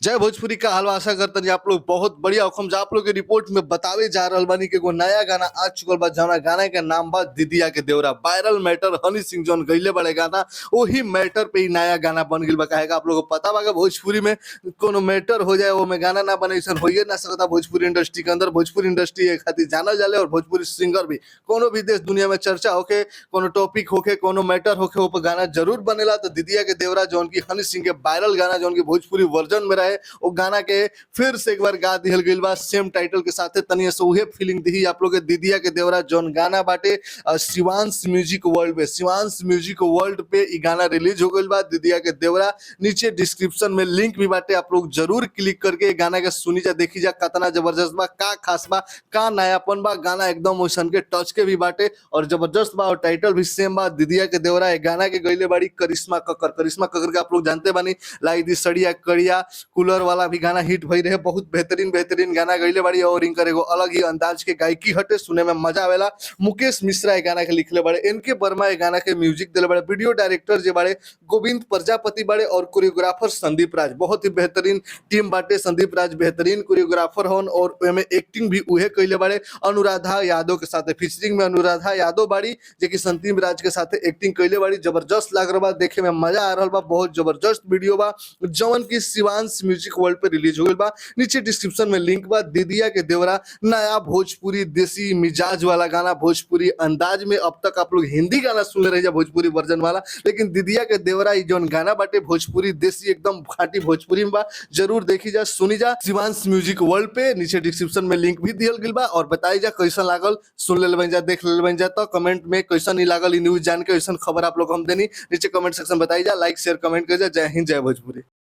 जय भोजपुरी का हाल आशा करता जी आप लोग बहुत बढ़िया होखम। जा आप लोग के रिपोर्ट में बतावे जा रहल बानी कि एगो नया गाना आ चुकल बा, जौना गाना के नाम बा दीदिया के देवरा। वायरल मैटर हनी सिंह जौन गइले बड़े गाना, वही मैटर पे ही नया गाना बन गइल बा। काहे का आप लोग को पता बा कि भोजपुरी में कोनो मैटर हो जाए वो में गाना ना बने, ऐसा होइए ना सकता। भोजपुरी इंडस्ट्री के अंदर भोजपुरी इंडस्ट्री एक खातिर जानल जाले, और भोजपुरी सिंगर भी कोनो भी देश दुनिया में चर्चा होके, कोनो टॉपिक होके, कोनो मैटर होके, वो पे गाना जरूर बनेला। तो दीदिया के देवरा जौन की हनी सिंह के वायरल गाना जौन की भोजपुरी वर्जन में रहे, वो गाना के फिर से एक बार गा दिहल गइल बा सेम टाइटल के साथे। तनी से उहे फीलिंग दी आप लोग के दीदिया के देवरा जौन गाना बाटे शिवांश म्यूजिक वर्ल्ड पे, शिवांश म्यूजिक वर्ल्ड पे ई गाना रिलीज हो गइल बा दीदिया के देवरा। नीचे डिस्क्रिप्शन में लिंक भी बाटे, आप लोग जरूर क्लिक करके गाना के सुनी जा, देखी जा कितना जबरदस्त बा, का खास बा, का नयापन बा। गाना एकदम ओसन के टच के भी बाटे और जबरदस्त बा, और टाइटल भी सेम बा दीदिया के देवरा। ए गाना के गइले बाड़ी करिश्मा कक्कर। करिश्मा कक्कर के आप लोग जानते बानी, लाई दी सड़िया कड़िया कूलर वाला भी गाना हिट भई रहे। बहुत बेहतरीन बेहतरीन गाना गइले बाड़ी, और इनकर एगो अलग ही अंदाज के गायकी हटे, सुने में मजा आवेला। मुकेश मिश्रा ए गाना के लिखले बाड़े, इनके वर्मा ए गाना के म्यूजिक दिले बाड़े। वीडियो डायरेक्टर जे बाड़े गोविंद प्रजापति बाड़े, और कोरियोग्राफर संदीप राज। बहुत ही बेहतरीन टीम बाटे। संदीप राज बेहतरीन कोरियोग्राफर होन, और एमे एक्टिंग भी उहे कइले बाड़े अनुराधा यादव के साथे। फीचरिंग में अनुराधा यादव बाड़ी, जे कि संदीप राज के साथे एक्टिंग कइले बाड़ी। जबरदस्त लाग रहल बा, देखे में मजा आ रहल बा। बहुत जबरदस्त वीडियो बा जवन की शिवांश म्यूजिक वर्ल्ड पे रिलीज हो गइल बा। नीचे डिस्क्रिप्शन में लिंक बा। दीदिया के देवरा नया भोजपुरी देसी मिजाज वाला गाना, भोजपुरी अंदाज में। अब तक आप लोग हिंदी गाना सुन रहे भोजपुरी वर्जन वाला, लेकिन दीदिया के देवरा ई जौन गाना बाटे भोजपुरी देसी एकदम खाटी भोजपुरी में बा। जरूर देखी जा, सुनी जा शिवांश म्यूजिक वर्ल्ड पे। नीचे डिस्क्रिप्शन में लिंक भी दियल गइल बा। और बताई जा कैसा लागल, सुन ले बन जा, देख ले बन जा। तो कमेंट में कैसा नहीं लागल ई न्यूज जान के, ऐसा खबर आप लोग हम देनी नीचे कमेंट सेक्शन बताई जा। लाइक शेयर कमेंट कर जा। जय हिंद जय भोजपुरी।